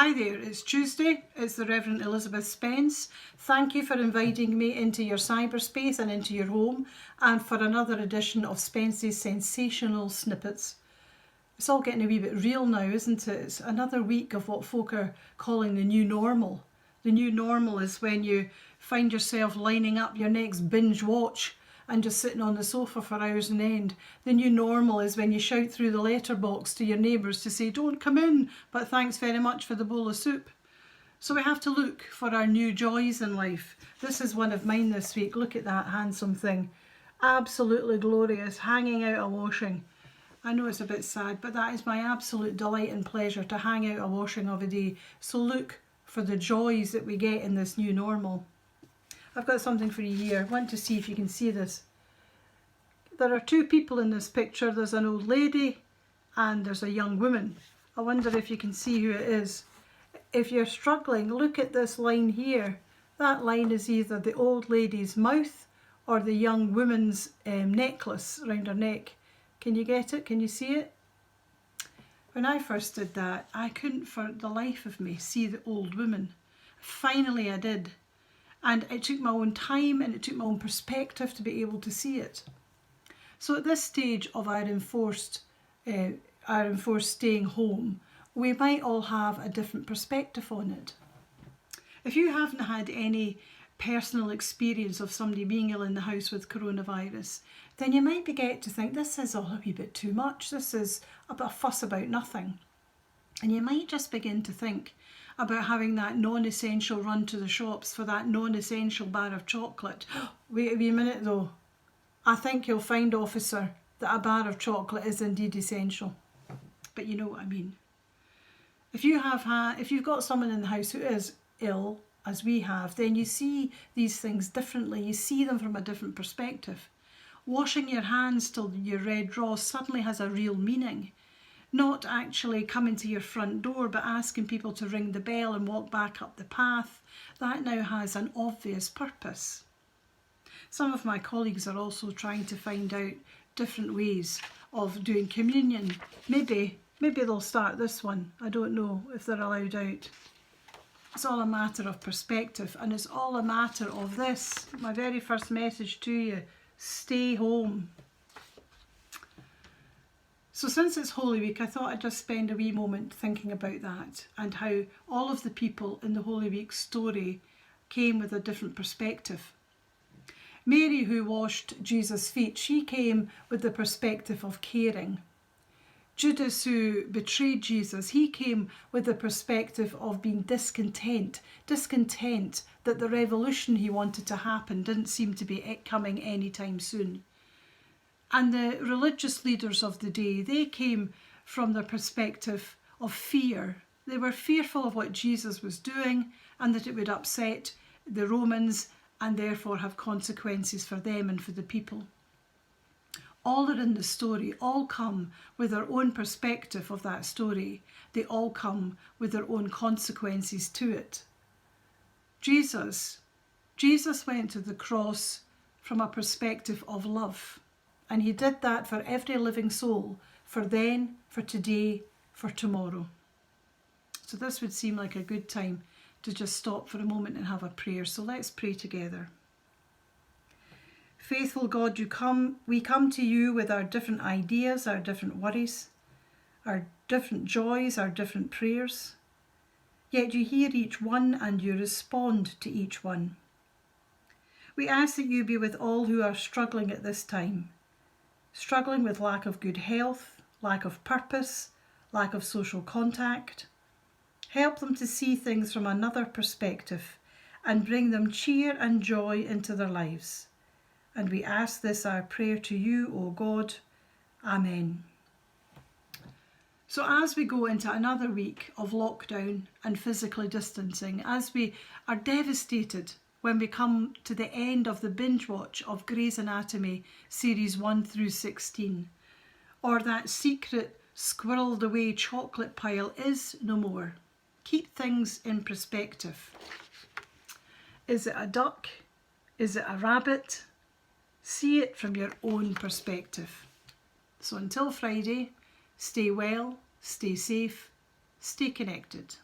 Hi there, it's Tuesday, it's the Reverend Elizabeth Spence. Thank you for inviting me into your cyberspace and into your home and for another edition of Spence's Sensational Snippets. It's all getting a wee bit real now, isn't it? It's another week of what folk are calling the new normal. The new normal is when you find yourself lining up your next binge watch and just sitting on the sofa for hours on end. The new normal is when you shout through the letterbox to your neighbours to say, "Don't come in, but thanks very much for the bowl of soup." So we have to look for our new joys in life. This is one of mine this week. Look at that handsome thing. Absolutely glorious, hanging out a washing. I know it's a bit sad, but that is my absolute delight and pleasure, to hang out a washing of a day. So look for the joys that we get in this new normal. I've got something for you here. I want to see if you can see this. There are two people in this picture. There's an old lady and there's a young woman. I wonder if you can see who it is. If you're struggling, look at this line here. That line is either the old lady's mouth or the young woman's necklace around her neck. Can you get it? Can you see it? When I first did that, I couldn't for the life of me see the old woman. Finally I did. And it took my own time and it took my own perspective to be able to see it. So at this stage of our enforced staying home, we might all have a different perspective on it. If you haven't had any personal experience of somebody being ill in the house with coronavirus, then you might get to think this is all a wee bit too much. This is a bit of fuss about nothing. And you might just begin to think about having that non-essential run to the shops for that non-essential bar of chocolate. Wait a wee minute though. I think you'll find, officer, that a bar of chocolate is indeed essential. But you know what I mean. If you've got someone in the house who is ill, as we have, then you see these things differently. You see them from a different perspective. Washing your hands till your red raw suddenly has a real meaning. Not actually coming to your front door, but asking people to ring the bell and walk back up the path. That now has an obvious purpose. Some of my colleagues are also trying to find out different ways of doing communion. Maybe they'll start this one. I don't know if they're allowed out. It's all a matter of perspective, and it's all a matter of this. My very first message to you: stay home. So since it's Holy Week, I thought I'd just spend a wee moment thinking about that and how all of the people in the Holy Week story came with a different perspective. Mary, who washed Jesus' feet, she came with the perspective of caring. Judas, who betrayed Jesus, he came with the perspective of being discontent that the revolution he wanted to happen didn't seem to be coming anytime soon. And the religious leaders of the day, they came from the perspective of fear. They were fearful of what Jesus was doing and that it would upset the Romans and therefore have consequences for them and for the people. All are in the story, all come with their own perspective of that story. They all come with their own consequences to it. Jesus went to the cross from a perspective of love. And he did that for every living soul, for then, for today, for tomorrow. So this would seem like a good time to just stop for a moment and have a prayer. So let's pray together. Faithful God, we come to you with our different ideas, our different worries, our different joys, our different prayers. Yet you hear each one and you respond to each one. We ask that you be with all who are struggling at this time. Struggling with lack of good health, lack of purpose, lack of social contact. Help them to see things from another perspective and bring them cheer and joy into their lives. And we ask this, our prayer to you, O God. Amen. So as we go into another week of lockdown and physically distancing, as we are devastated when we come to the end of the binge watch of Grey's Anatomy series 1 through 16, or that secret squirreled away chocolate pile is no more. Keep things in perspective. Is it a duck? Is it a rabbit? See it from your own perspective. So until Friday, stay well, stay safe, stay connected.